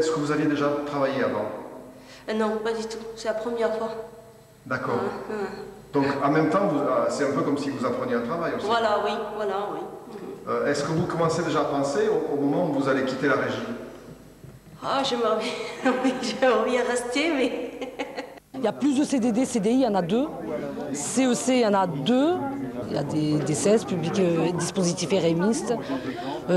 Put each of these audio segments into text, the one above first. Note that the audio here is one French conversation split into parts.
est-ce que vous aviez déjà travaillé avant? Non, pas du tout. C'est la première fois. D'accord. Donc, en même temps, c'est un peu comme si vous appreniez un travail aussi. Voilà, oui, voilà, oui. Est-ce que vous commencez déjà à penser au moment où vous allez quitter la régie? Ah, j'aimerais bien, oui, j'aimerais bien rester, mais... Il y a plus de CDD, CDI, il y en a 2. CEC, il y en a 2. Il y a des CS, publics dispositifs érémistes.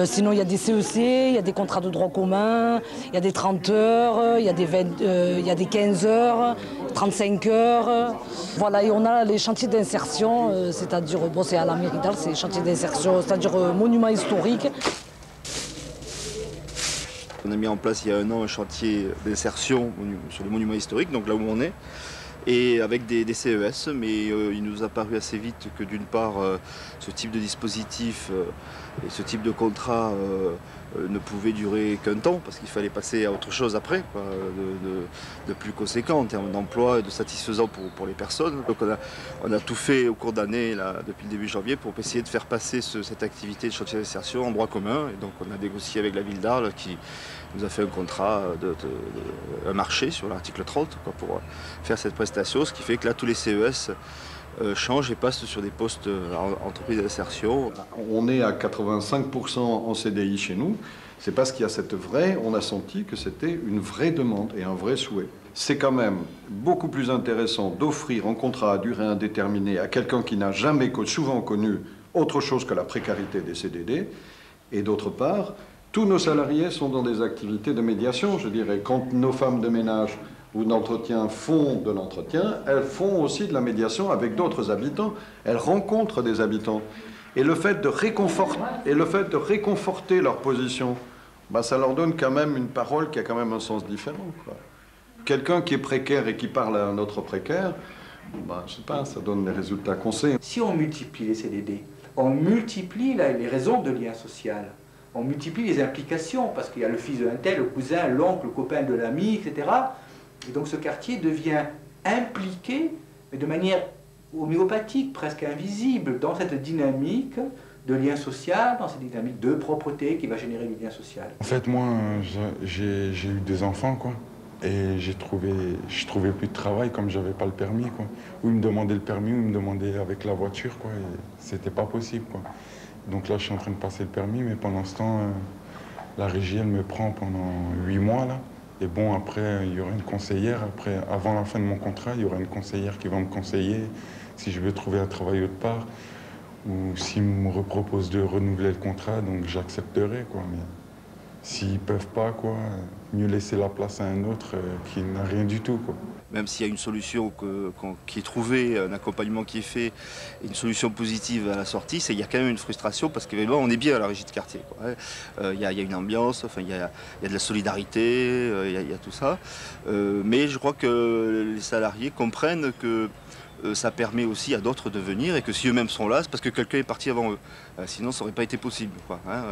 Sinon, il y a des CEC, il y a des contrats de droit commun, il y a des 30 heures, il y a des 15 heures, 35 heures. Voilà, et on a les chantiers d'insertion, c'est-à-dire, bon, c'est à la mairie d'Arles, c'est les chantiers d'insertion, c'est-à-dire monuments historiques. On a mis en place il y a 1 an un chantier d'insertion sur les monuments historiques, donc là où on est, et avec des CES, mais il nous a paru assez vite que d'une part, ce type de dispositif et ce type de contrat ne pouvait durer qu'un temps, parce qu'il fallait passer à autre chose après, quoi, de plus conséquent en termes d'emploi et de satisfaisant pour les personnes. Donc on a tout fait au cours d'année, depuis le début janvier, pour essayer de faire passer cette activité de chantier d'insertion en droit commun. Et donc on a négocié avec la ville d'Arles qui nous a fait un contrat, un marché sur l'article 30 quoi, pour faire cette prestation, ce qui fait que là tous les CES changent et passent sur des postes entreprises d'insertion. On est à 85% en CDI chez nous. C'est parce qu'il y a cette vraie, on a senti que c'était une vraie demande et un vrai souhait. C'est quand même beaucoup plus intéressant d'offrir un contrat à durée indéterminée à quelqu'un qui n'a jamais souvent connu autre chose que la précarité des CDD. Et d'autre part, tous nos salariés sont dans des activités de médiation. Je dirais, quand nos femmes de ménage ou d'entretien font de l'entretien, elles font aussi de la médiation avec d'autres habitants. Elles rencontrent des habitants. Et le fait de réconforter leur position, bah, ça leur donne quand même une parole qui a quand même un sens différent, quoi. Quelqu'un qui est précaire et qui parle à un autre précaire, bah, je sais pas, ça donne les résultats qu'on sait. Si on multiplie les CDD, on multiplie les raisons de lien social. On multiplie les implications, parce qu'il y a le fils de un tel, le cousin, l'oncle, le copain de l'ami, etc. Et donc ce quartier devient impliqué, mais de manière homéopathique, presque invisible, dans cette dynamique de lien social, dans cette dynamique de propreté qui va générer du lien social. En fait, moi, j'ai eu des enfants, quoi. Et je trouvais plus de travail comme j'avais pas le permis, quoi. Ou ils me demandaient le permis, ou ils me demandaient avec la voiture, quoi. Et c'était pas possible, quoi. Donc là, je suis en train de passer le permis, mais pendant ce temps, la régie, elle me prend pendant 8 mois, là. Et bon, après, il y aura une conseillère. Après, avant la fin de mon contrat, il y aura une conseillère qui va me conseiller si je veux trouver un travail autre part ou s'ils me reproposent de renouveler le contrat, donc j'accepterai, quoi. Mais s'ils peuvent pas, quoi, mieux laisser la place à un autre qui n'a rien du tout, quoi. Même s'il y a une solution qui est trouvée, un accompagnement qui est fait, une solution positive à la sortie, il y a quand même une frustration parce qu'évidemment on est bien à la régie de quartier, quoi. Il y a une ambiance, enfin, il y a de la solidarité, il y a tout ça. Mais je crois que les salariés comprennent que ça permet aussi à d'autres de venir et que si eux-mêmes sont là, c'est parce que quelqu'un est parti avant eux. Sinon, ça n'aurait pas été possible, quoi, hein.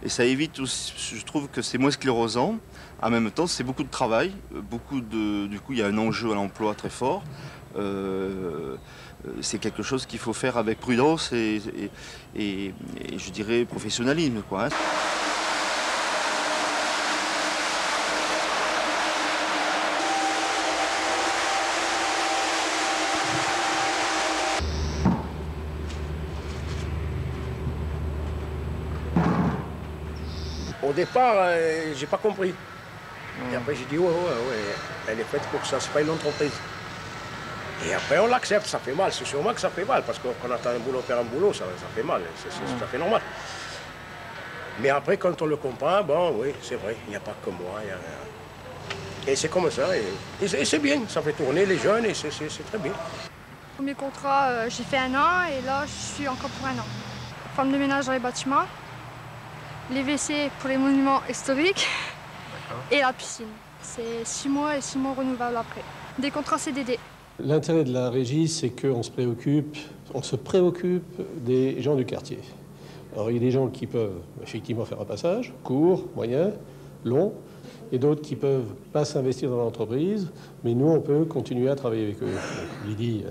Et ça évite aussi, je trouve que c'est moins sclérosant. En même temps, c'est beaucoup de travail, du coup, il y a un enjeu à l'emploi très fort. C'est quelque chose qu'il faut faire avec prudence et je dirais professionnalisme, quoi, hein. Au départ, j'ai pas compris. Et après, j'ai dit, ouais, elle est faite pour ça, c'est pas une entreprise. Et après, on l'accepte, ça fait mal, c'est sûrement que ça fait mal, parce qu'on attend un boulot, faire un boulot, ça fait mal, c'est tout à fait normal. Mais après, quand on le comprend, bon, oui, c'est vrai, il n'y a pas que moi. Et c'est comme ça, et c'est bien, ça fait tourner les jeunes, et c'est très bien. Premier contrat, j'ai fait 1 an, et là, je suis encore pour 1 an. Femme de ménage dans les bâtiments. Les WC pour les monuments historiques et la piscine. C'est 6 mois et 6 mois renouvelables après. Des contrats CDD. L'intérêt de la régie, c'est qu'on se préoccupe des gens du quartier. Alors il y a des gens qui peuvent effectivement faire un passage, court, moyen, long, et d'autres qui peuvent pas s'investir dans l'entreprise, mais nous on peut continuer à travailler avec eux. Donc, Lydie,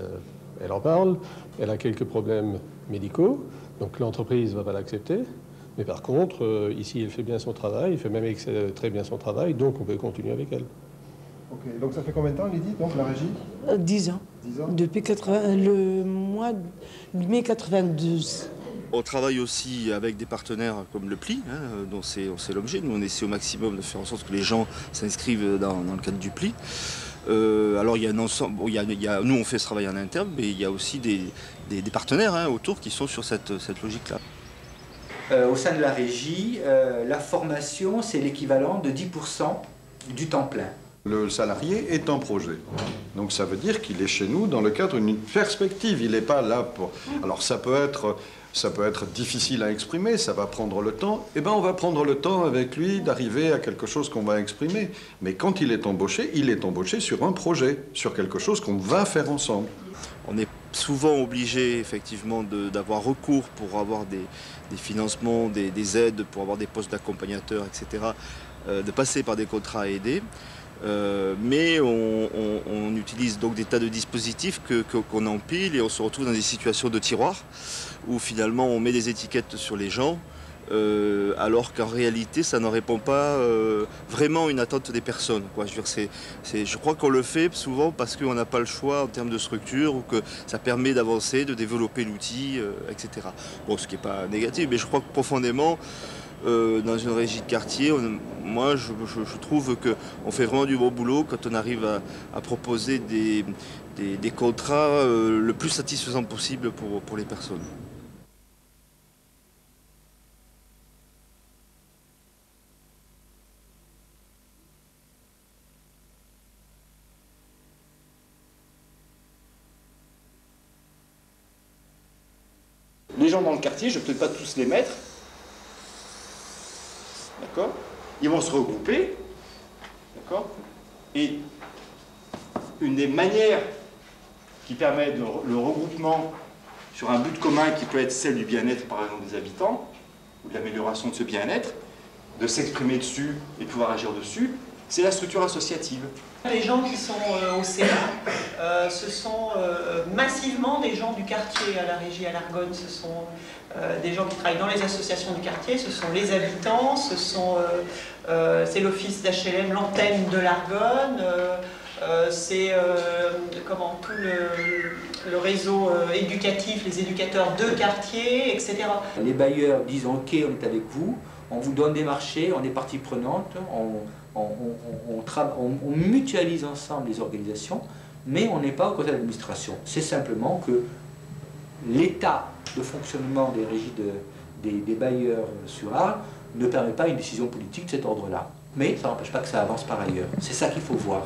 elle en parle, elle a quelques problèmes médicaux, donc l'entreprise ne va pas l'accepter. Mais par contre, ici, elle fait bien son travail, elle fait même très bien son travail, donc on peut continuer avec elle. Ok, donc ça fait combien de temps, Lydie, donc la régie 10 ans. 10 ans. Depuis le mois de mai 92. On travaille aussi avec des partenaires comme le PLI, hein, dont c'est l'objet. Nous, on essaie au maximum de faire en sorte que les gens s'inscrivent dans le cadre du PLI. Alors, il y a un ensemble, nous, on fait ce travail en interne, mais il y a aussi des partenaires hein, autour qui sont sur cette logique-là. Au sein de la régie, la formation, c'est l'équivalent de 10% du temps plein. Le salarié est un projet. Donc ça veut dire qu'il est chez nous dans le cadre d'une perspective. Il n'est pas là pour... Alors ça peut être difficile à exprimer, ça va prendre le temps. Eh bien on va prendre le temps avec lui d'arriver à quelque chose qu'on va exprimer. Mais quand il est embauché sur un projet, sur quelque chose qu'on va faire ensemble. On est souvent obligé effectivement d'avoir recours pour avoir des financements, des aides, pour avoir des postes d'accompagnateurs, etc. De passer par des contrats aidés. Mais on utilise donc des tas de dispositifs qu'on empile et on se retrouve dans des situations de tiroir où finalement on met des étiquettes sur les gens alors qu'en réalité ça ne répond pas vraiment à une attente des personnes, quoi. Je crois qu'on le fait souvent parce qu'on n'a pas le choix en termes de structure ou que ça permet d'avancer, de développer l'outil, etc. Bon, ce qui n'est pas négatif, mais je crois que profondément dans une régie de quartier, moi je trouve qu'on fait vraiment du bon boulot quand on arrive à proposer des contrats le plus satisfaisants possible pour les personnes. Les gens dans le quartier, je ne peux pas tous les mettre. D'accord ? Ils vont se regrouper. D'accord ? Et une des manières qui permet le regroupement sur un but commun qui peut être celle du bien-être, par exemple, des habitants, ou de l'amélioration de ce bien-être, de s'exprimer dessus et de pouvoir agir dessus, c'est la structure associative. Les gens qui sont au Sénat, ce sont massivement des gens du quartier à la régie à l'Argonne. Ce sont des gens qui travaillent dans les associations du quartier, ce sont les habitants, c'est l'office d'HLM, l'antenne de l'Argonne, c'est tout le réseau éducatif, les éducateurs de quartier, etc. Les bailleurs disent ok, on est avec vous, on vous donne des marchés, on est partie prenante, on mutualise ensemble les organisations, mais on n'est pas au côté de l'administration. C'est simplement que l'état de fonctionnement des régies des bailleurs sur Arles ne permet pas une décision politique de cet ordre-là. Mais ça n'empêche pas que ça avance par ailleurs. C'est ça qu'il faut voir,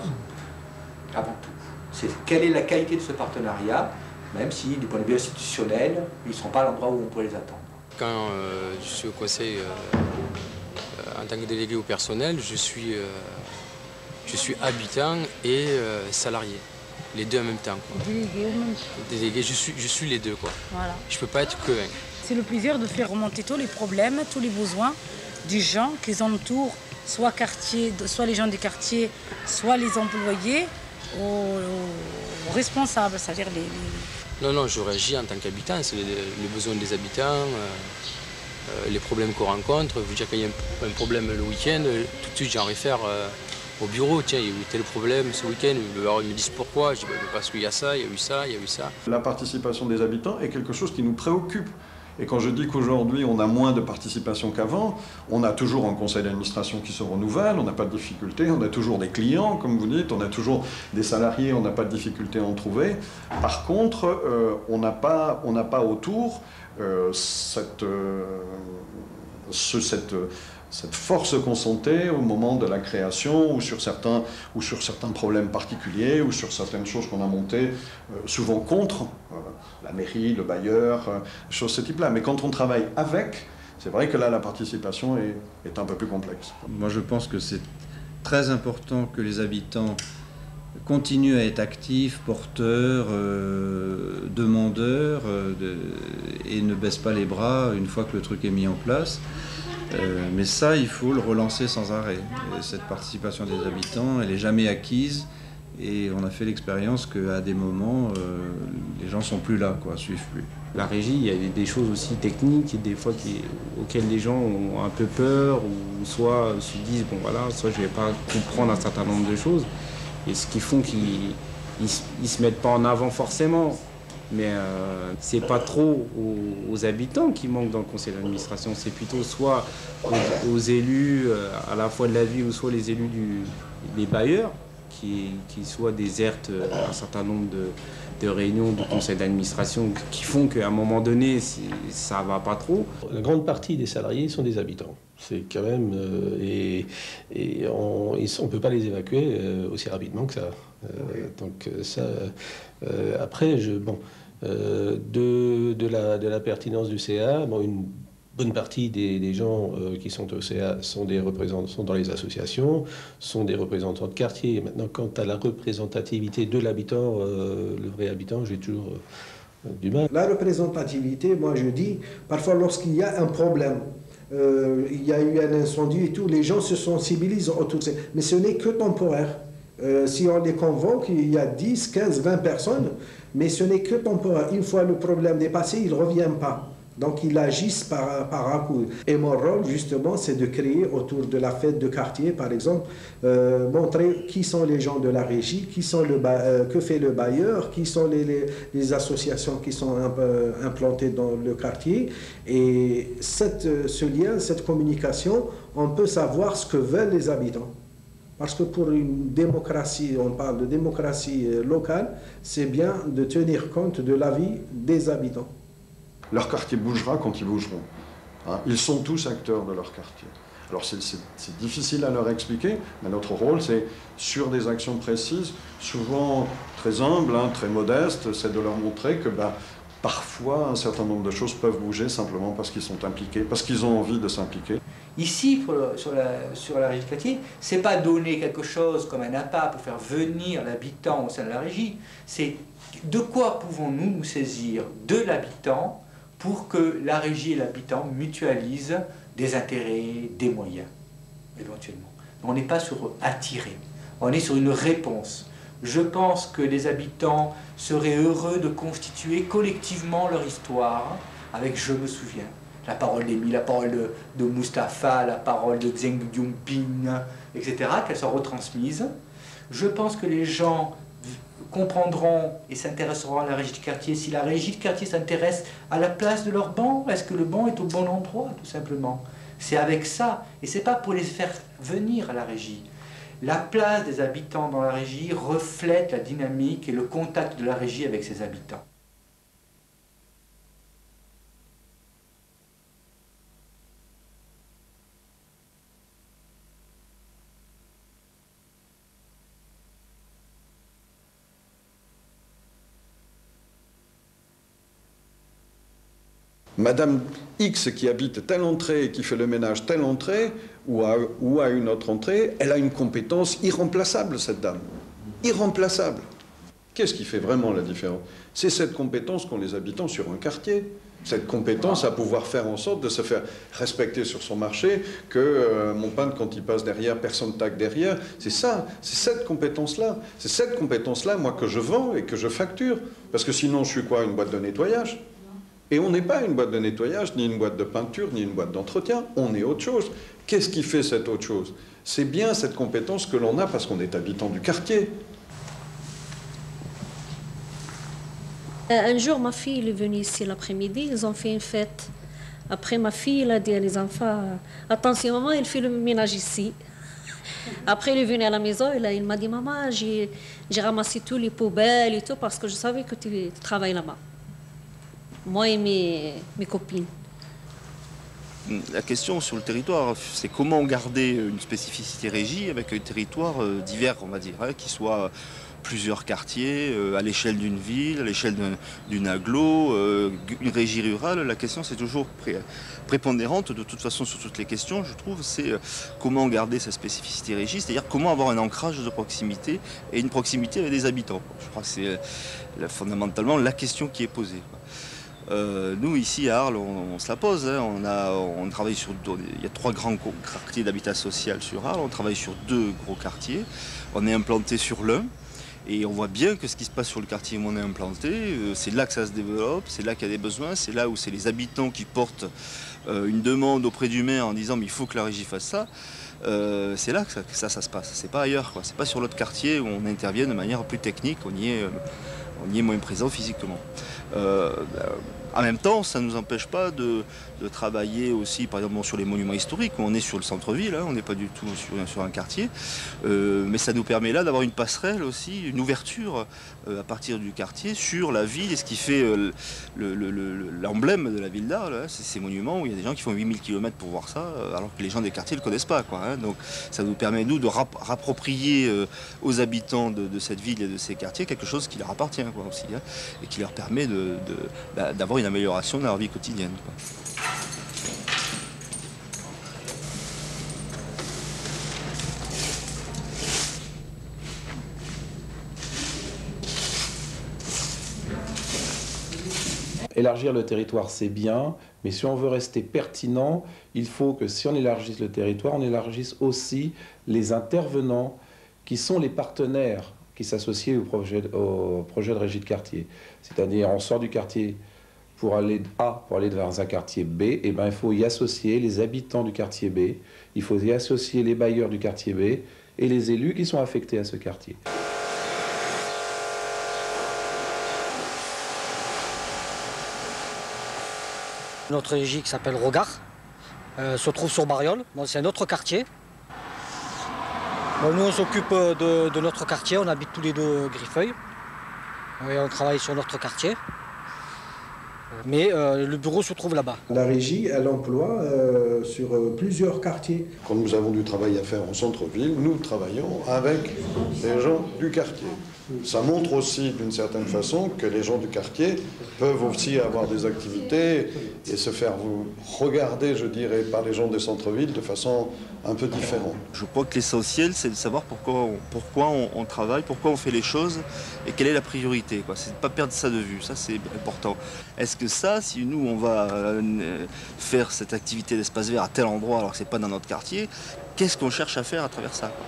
avant tout. C'est quelle est la qualité de ce partenariat, même si, du point de vue institutionnel, ils ne sont pas à l'endroit où on pourrait les attendre. Quand je suis au conseil en tant que délégué au personnel, je suis habitant et salarié, les deux en même temps, quoi. Délégué ou même. Délégué, je suis les deux, quoi. Voilà. Je ne peux pas être que un. C'est le plaisir de faire remonter tous les problèmes, tous les besoins des gens qui entourent, soit les gens du quartier, soit les employés, aux responsables, c'est-à-dire les... Non, je réagis en tant qu'habitant, c'est les besoins des habitants, les problèmes qu'on rencontre. Je veux dire qu'il y a un problème le week-end, tout de suite j'en réfère au bureau. Tiens, il y a eu tel problème ce week-end. Alors ils me disent pourquoi. Je dis parce qu'il y a ça, il y a eu ça, il y a eu ça. La participation des habitants est quelque chose qui nous préoccupe. Et quand je dis qu'aujourd'hui on a moins de participation qu'avant, on a toujours un conseil d'administration qui se renouvelle, on n'a pas de difficulté, on a toujours des clients, comme vous dites, on a toujours des salariés, on n'a pas de difficulté à en trouver. Par contre, on n'a pas autour cette force concentrée au moment de la création ou sur certains problèmes particuliers ou sur certaines choses qu'on a montées, souvent contre la mairie, le bailleur, choses de ce type-là. Mais quand on travaille avec, c'est vrai que là, la participation est un peu plus complexe. Moi, je pense que c'est très important que les habitants continuent à être actifs, porteurs, demandeurs, et ne baissent pas les bras une fois que le truc est mis en place. Mais ça, il faut le relancer sans arrêt. Cette participation des habitants, elle n'est jamais acquise Et on a fait l'expérience qu'à des moments, les gens sont plus là, quoi, suivent plus. La régie, il y a des choses aussi techniques, des fois auxquelles les gens ont un peu peur, ou soit se disent, bon voilà, soit je ne vais pas comprendre un certain nombre de choses, et ce qui font qu'ils ne se mettent pas en avant forcément. Mais c'est pas trop aux habitants qui manquent dans le conseil d'administration, c'est plutôt soit aux élus à la fois de la ville, ou soit les élus des bailleurs, qui soit désertent un certain nombre de réunions du conseil d'administration qui font qu'à un moment donné, ça va pas trop. La grande partie des salariés sont des habitants. C'est quand même... on ne peut pas les évacuer aussi rapidement que ça. Donc ça... après, de la pertinence du CA, une bonne partie des gens qui sont au CA sont dans les associations, sont des représentants de quartier. Maintenant, quant à la représentativité de l'habitant, le vrai habitant, j'ai toujours du mal. La représentativité, moi je dis, parfois lorsqu'il y a un problème, il y a eu un incendie et tout, les gens se sensibilisent autour de ça. Mais ce n'est que temporaire. Si on les convoque, il y a 10, 15, 20 personnes, mais ce n'est que temporaire. Une fois le problème dépassé, ils ne reviennent pas. Donc ils agissent par un coup. Et mon rôle, justement, c'est de créer autour de la fête de quartier, par exemple, montrer qui sont les gens de la régie, que fait le bailleur, qui sont les associations qui sont implantées dans le quartier. Et ce lien, cette communication, on peut savoir ce que veulent les habitants. Parce que pour une démocratie, on parle de démocratie locale, c'est bien de tenir compte de l'avis des habitants. Leur quartier bougera quand ils bougeront. Hein, ils sont tous acteurs de leur quartier. Alors c'est difficile à leur expliquer, mais notre rôle, c'est sur des actions précises, souvent très humbles, très modestes, c'est de leur montrer que parfois un certain nombre de choses peuvent bouger simplement parce qu'ils sont impliqués, parce qu'ils ont envie de s'impliquer. Ici, sur la régie de quartier, ce n'est pas donner quelque chose comme un appât pour faire venir l'habitant au sein de la régie, c'est de quoi pouvons-nous nous saisir de l'habitant pour que la régie et l'habitant mutualisent des intérêts, des moyens, éventuellement. On n'est pas sur attirer, on est sur une réponse. Je pense que les habitants seraient heureux de constituer collectivement leur histoire avec « Je me souviens ». La parole d'Émile, la parole de Mustapha, la parole de Zeng Diongping, etc., qu'elles soient retransmises. Je pense que les gens comprendront et s'intéresseront à la régie de quartier si la régie de quartier s'intéresse à la place de leur banc. Est-ce que le banc est au bon endroit, tout simplement? C'est avec ça, et c'est pas pour les faire venir à la régie. La place des habitants dans la régie reflète la dynamique et le contact de la régie avec ses habitants. Madame X qui habite telle entrée et qui fait le ménage telle entrée ou à une autre entrée, elle a une compétence irremplaçable, cette dame. Irremplaçable. Qu'est-ce qui fait vraiment la différence? C'est cette compétence qu'ont les habitants sur un quartier. Cette compétence à pouvoir faire en sorte de se faire respecter sur son marché, que mon peintre, quand il passe derrière, personne ne tague derrière. C'est ça, c'est cette compétence-là. C'est cette compétence-là, moi, que je vends et que je facture. Parce que sinon, je suis quoi? Une boîte de nettoyage? Et on n'est pas une boîte de nettoyage, ni une boîte de peinture, ni une boîte d'entretien. On est autre chose. Qu'est-ce qui fait cette autre chose? C'est bien cette compétence que l'on a parce qu'on est habitant du quartier. Un jour, ma fille est venue ici l'après-midi, ils ont fait une fête. Après, ma fille elle a dit à les enfants, attention maman, elle fait le ménage ici. Après, elle est venue à la maison, il m'a dit, maman, j'ai ramassé tous les poubelles et tout parce que je savais que tu travailles là-bas. Moi et mes copines. La question sur le territoire, c'est comment garder une spécificité régie avec un territoire divers, on va dire, qui soit plusieurs quartiers, à l'échelle d'une ville, à l'échelle d'une agglo, une régie rurale. La question, c'est toujours prépondérante, de toute façon, sur toutes les questions, je trouve, c'est comment garder sa spécificité régie, c'est-à-dire comment avoir un ancrage de proximité et une proximité avec des habitants. Je crois que c'est fondamentalement la question qui est posée. Nous, ici à Arles, on se la pose. On travaille sur il y a 3 grands quartiers d'habitat social sur Arles. On travaille sur 2 gros quartiers. On est implanté sur l'un. Et on voit bien que ce qui se passe sur le quartier où on est implanté, c'est là que ça se développe, c'est là qu'il y a des besoins, c'est là où c'est les habitants qui portent une demande auprès du maire en disant mais il faut que la régie fasse ça. C'est là que ça se passe, c'est pas ailleurs, quoi. C'est pas sur l'autre quartier où on intervient de manière plus technique, on y est moins présent physiquement. En même temps, ça ne nous empêche pas de travailler aussi, par exemple, sur les monuments historiques, où on est sur le centre-ville, hein, on n'est pas du tout sur un quartier. Mais ça nous permet là d'avoir une passerelle aussi, une ouverture à partir du quartier sur la ville et ce qui fait l'emblème de la ville d'Arles. Hein, c'est ces monuments où il y a des gens qui font 8000 km pour voir ça, alors que les gens des quartiers ne le connaissent pas, quoi, hein. Donc ça nous permet, nous, de rapproprier aux habitants de cette ville et de ces quartiers quelque chose qui leur appartient, quoi, aussi, hein, et qui leur permet d'avoir une amélioration de leur vie quotidienne, quoi. Élargir le territoire, c'est bien, mais si on veut rester pertinent, il faut que si on élargisse le territoire, on élargisse aussi les intervenants qui sont les partenaires qui s'associent au projet de régie de quartier. C'est-à-dire, on sort du quartier pour aller vers un quartier B, et ben, il faut y associer les habitants du quartier B, il faut y associer les bailleurs du quartier B et les élus qui sont affectés à ce quartier. Notre régie qui s'appelle Regard se trouve sur Bariol. Bon, c'est un autre quartier. Bon, nous on s'occupe de notre quartier, on habite tous les deux Griffeuil. Et on travaille sur notre quartier. Mais le bureau se trouve là-bas. La régie, elle emploie sur plusieurs quartiers. Quand nous avons du travail à faire en centre-ville, nous travaillons avec les gens du quartier. Ça montre aussi d'une certaine façon que les gens du quartier peuvent aussi avoir des activités et se faire regarder, je dirais, par les gens des centres-villes de façon un peu différente. Je crois que l'essentiel, c'est de savoir pourquoi on travaille, pourquoi on fait les choses et quelle est la priorité, quoi. C'est de ne pas perdre ça de vue, ça c'est important. Est-ce que ça, si nous on va faire cette activité d'espace vert à tel endroit alors que ce n'est pas dans notre quartier, qu'est-ce qu'on cherche à faire à travers ça, quoi ?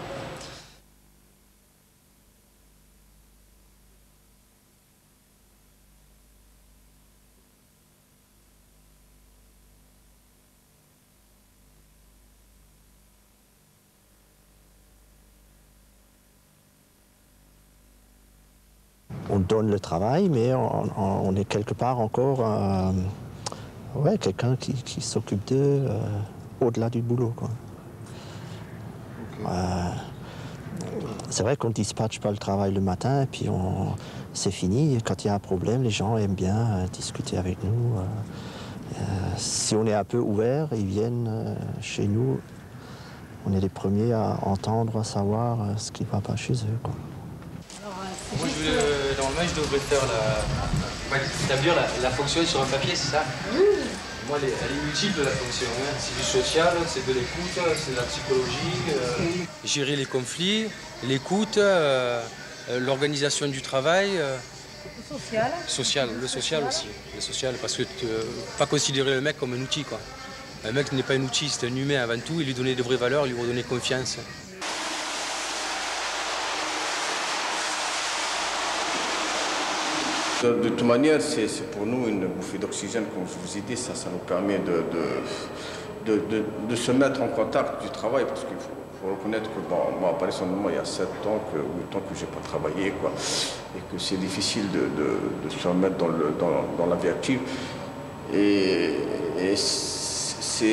On donne le travail, mais on est quelque part encore quelqu'un qui s'occupe d'eux au-delà du boulot, quoi. C'est vrai qu'on ne dispatche pas le travail le matin et puis c'est fini. Quand il y a un problème, les gens aiment bien discuter avec nous. Si on est un peu ouvert, ils viennent chez nous. On est les premiers à entendre, à savoir ce qui ne va pas chez eux, quoi. Moi, normalement, je devrais faire établir la fonction sur un papier, c'est ça? Moi, elle est multiple, la fonction. Hein. C'est du social, c'est de l'écoute, c'est de la psychologie. Gérer les conflits, l'écoute, l'organisation du travail. Le social aussi. Le social, parce que pas considérer le mec comme un outil, quoi. Un mec n'est pas un outil, c'est un humain avant tout, et lui donner de vraies valeurs, lui redonner confiance. De toute manière, c'est pour nous une bouffée d'oxygène, comme je vous ai dit, ça nous permet de se mettre en contact du travail, parce qu'il faut reconnaître que, moi, personnellement, il y a 7 ans, 8 ans que je n'ai pas travaillé, quoi, et que c'est difficile de se remettre dans la vie active. Et ça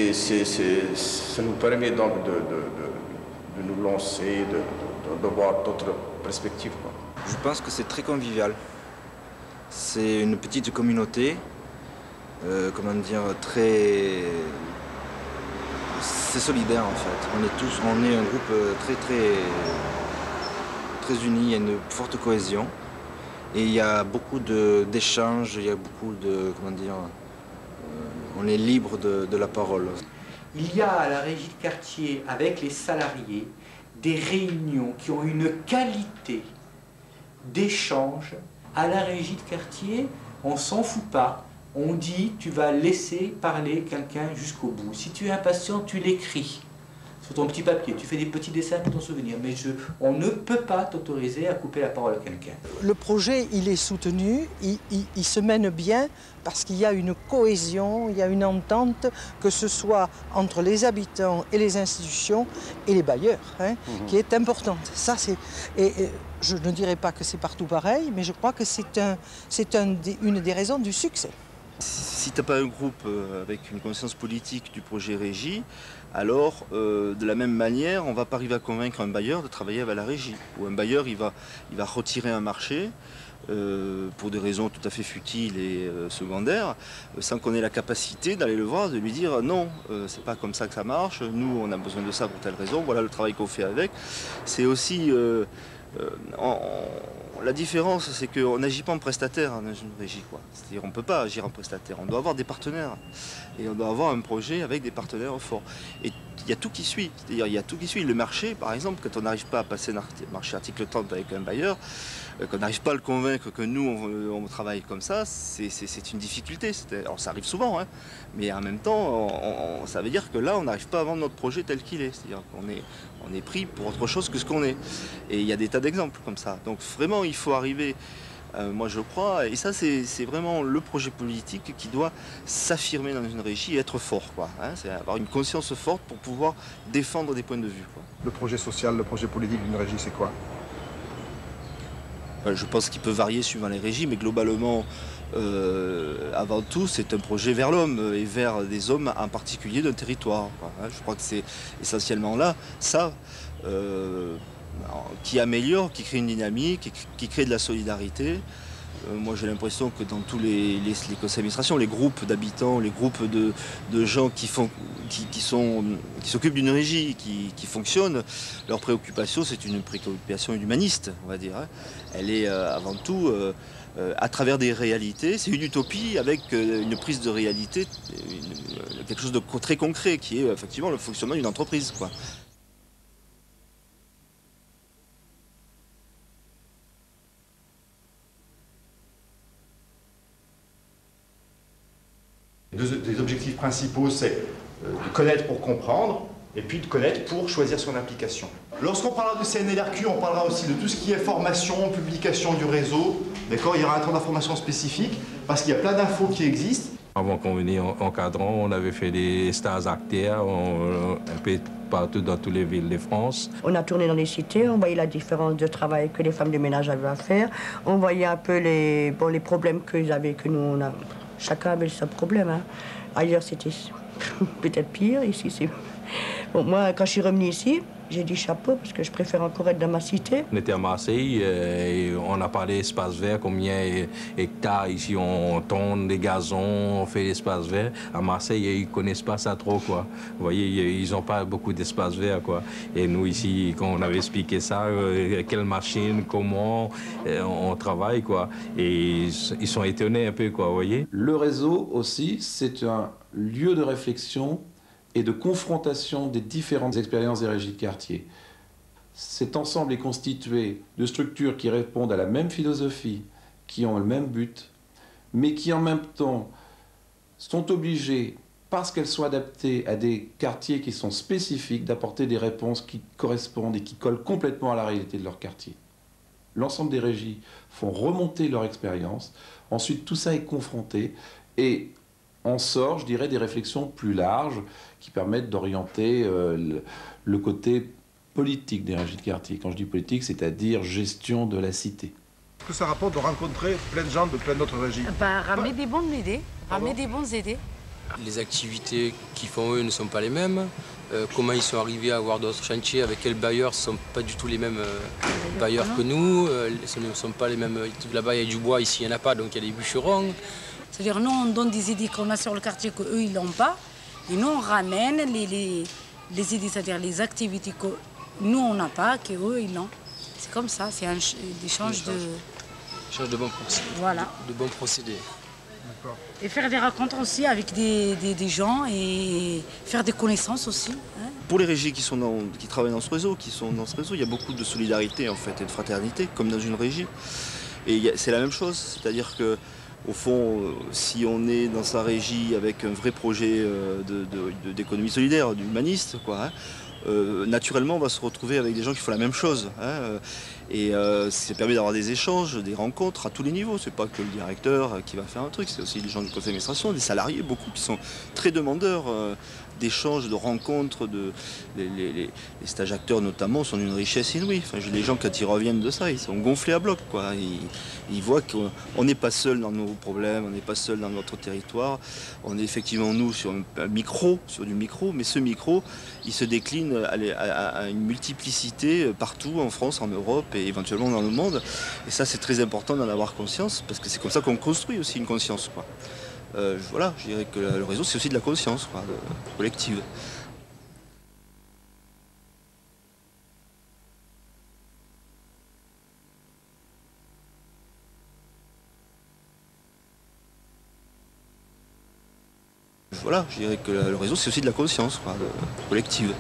nous permet donc de nous lancer, de voir d'autres perspectives, quoi. Je pense que c'est très convivial. C'est une petite communauté, c'est solidaire en fait. On est un groupe très uni, il y a une forte cohésion et il y a beaucoup d'échanges, il y a beaucoup on est libre de la parole. Il y a à la régie de quartier avec les salariés des réunions qui ont une qualité d'échange. À la régie de quartier, on s'en fout pas. On dit, tu vas laisser parler quelqu'un jusqu'au bout. Si tu es impatient, tu l'écris. sur ton petit papier, tu fais des petits dessins pour ton souvenir, mais on ne peut pas t'autoriser à couper la parole à quelqu'un. Le projet, il est soutenu, il se mène bien parce qu'il y a une cohésion, il y a une entente, que ce soit entre les habitants et les institutions et les bailleurs, qui est importante. Ça, et je ne dirais pas que c'est partout pareil, mais je crois que c'est une des raisons du succès. Si tu n'as pas un groupe avec une conscience politique du projet régie, alors de la même manière, on ne va pas arriver à convaincre un bailleur de travailler avec la régie. Ou un bailleur, il va retirer un marché pour des raisons tout à fait futiles et secondaires, sans qu'on ait la capacité d'aller le voir, de lui dire non, c'est pas comme ça que ça marche, nous on a besoin de ça pour telle raison, voilà le travail qu'on fait avec. C'est aussi... la différence, c'est qu'on n'agit pas en prestataire dans une régie. C'est-à-dire qu'on ne peut pas agir en prestataire. On doit avoir des partenaires. Et on doit avoir un projet avec des partenaires forts. Et il y a tout qui suit. C'est-à-dire il y a tout qui suit. Le marché, par exemple, quand on n'arrive pas à passer un marché article 30 avec un bailleur, qu'on n'arrive pas à le convaincre que nous, on travaille comme ça, c'est une difficulté. Alors ça arrive souvent, mais en même temps, ça veut dire que là, on n'arrive pas à vendre notre projet tel qu'il est. C'est-à-dire qu'on est pris pour autre chose que ce qu'on est. Et il y a des tas d'exemples comme ça. Donc vraiment, il faut arriver, moi je crois, et ça c'est vraiment le projet politique qui doit s'affirmer dans une régie et être fort. C'est avoir une conscience forte pour pouvoir défendre des points de vue. Le projet social, le projet politique d'une régie, c'est quoi? Je pense qu'il peut varier suivant les régies, mais globalement, avant tout, c'est un projet vers l'homme et vers des hommes en particulier d'un territoire. Je crois que c'est essentiellement là, ça, qui améliore, qui crée une dynamique, qui crée de la solidarité. Moi, j'ai l'impression que dans tous les conseils d'administration, les groupes d'habitants, les groupes de gens qui s'occupent d'une régie, qui fonctionnent, leur préoccupation, c'est une préoccupation humaniste, on va dire. Elle est avant tout à travers des réalités. C'est une utopie avec une prise de réalité, quelque chose de très concret, qui est effectivement le fonctionnement d'une entreprise, Des objectifs principaux, c'est de connaître pour comprendre, et puis de connaître pour choisir son application. Lorsqu'on parlera de CNLRQ, on parlera aussi de tout ce qui est formation, publication du réseau. D'accord, il y aura un temps d'information spécifique, parce qu'il y a plein d'infos qui existent. Avant qu'on venait encadrant, on avait fait des stages acteurs, un peu partout dans toutes les villes de France. On a tourné dans les cités, on voyait la différence de travail que les femmes de ménage avaient à faire. On voyait un peu les problèmes qu'ils avaient, que nous on a. Chacun avait ses problèmes. Ailleurs, c'était peut-être pire. Ici, c'est... Bon, moi, quand je suis revenue ici, j'ai dit chapeau, parce que je préfère encore être dans ma cité. On était à Marseille, et on a parlé d'espace vert, combien hectares ici on tourne des gazons, on fait l'espace vert. À Marseille, ils ne connaissent pas ça trop, Vous voyez, ils n'ont pas beaucoup d'espace vert, Et nous, ici, quand on avait expliqué ça, quelle machine, comment on travaille, Et ils sont étonnés un peu, vous voyez. Le réseau aussi, c'est un lieu de réflexion et de confrontation des différentes expériences des régies de quartier. Cet ensemble est constitué de structures qui répondent à la même philosophie, qui ont le même but, mais qui en même temps sont obligées, parce qu'elles sont adaptées à des quartiers qui sont spécifiques, d'apporter des réponses qui correspondent et qui collent complètement à la réalité de leur quartier. L'ensemble des régies font remonter leur expérience, ensuite tout ça est confronté et on sort, je dirais, des réflexions plus larges qui permettent d'orienter le côté politique des régies de quartier. Quand je dis politique, c'est-à-dire gestion de la cité. Est-ce que ça rapporte de rencontrer plein de gens de plein d'autres régies? Ramener des bonnes idées, ramener des bonnes idées. Les activités qu'ils font eux ne sont pas les mêmes. Comment ils sont arrivés à avoir d'autres chantiers, avec quels bailleurs, ce ne sont pas du tout les mêmes bailleurs que nous. Ce ne sont pas les mêmes. Là-bas, il y a du bois, ici, il n'y en a pas, donc il y a des bûcherons. C'est-à-dire, nous, on donne des idées qu'on a sur le quartier qu'eux, ils n'ont pas. Et nous, on ramène les idées, c'est-à-dire les activités que nous, on n'a pas, qu'eux, ils ont. C'est comme ça, c'est un échange de... Échange de bons procédés. Voilà. De bons procédés. Et faire des rencontres aussi avec des gens et faire des connaissances aussi. Pour les régies qui travaillent dans ce réseau, il y a beaucoup de solidarité en fait et de fraternité, comme dans une régie. Et c'est la même chose, c'est-à-dire que au fond, si on est dans sa régie avec un vrai projet d'économie solidaire, d'humaniste, naturellement on va se retrouver avec des gens qui font la même chose. Hein, et ça permet d'avoir des échanges, des rencontres à tous les niveaux. C'est pas que le directeur qui va faire un truc, c'est aussi les gens du conseil d'administration, des salariés, beaucoup qui sont très demandeurs d'échanges, de rencontres. Les stages acteurs notamment sont d'une richesse inouïe. Enfin, les gens quand ils reviennent de ça, ils sont gonflés à bloc, quoi. Ils voient qu'on n'est pas seul dans nos problèmes, on n'est pas seul dans notre territoire. On est effectivement nous sur un micro, sur du micro, mais ce micro, il se décline à une multiplicité partout en France, en Europe et éventuellement dans le monde. Et ça, c'est très important d'en avoir conscience, parce que c'est comme ça qu'on construit aussi une conscience, quoi. Voilà, je dirais que le réseau, c'est aussi de la conscience, quoi, collective. Voilà, je dirais que le réseau, c'est aussi de la conscience, quoi, collective.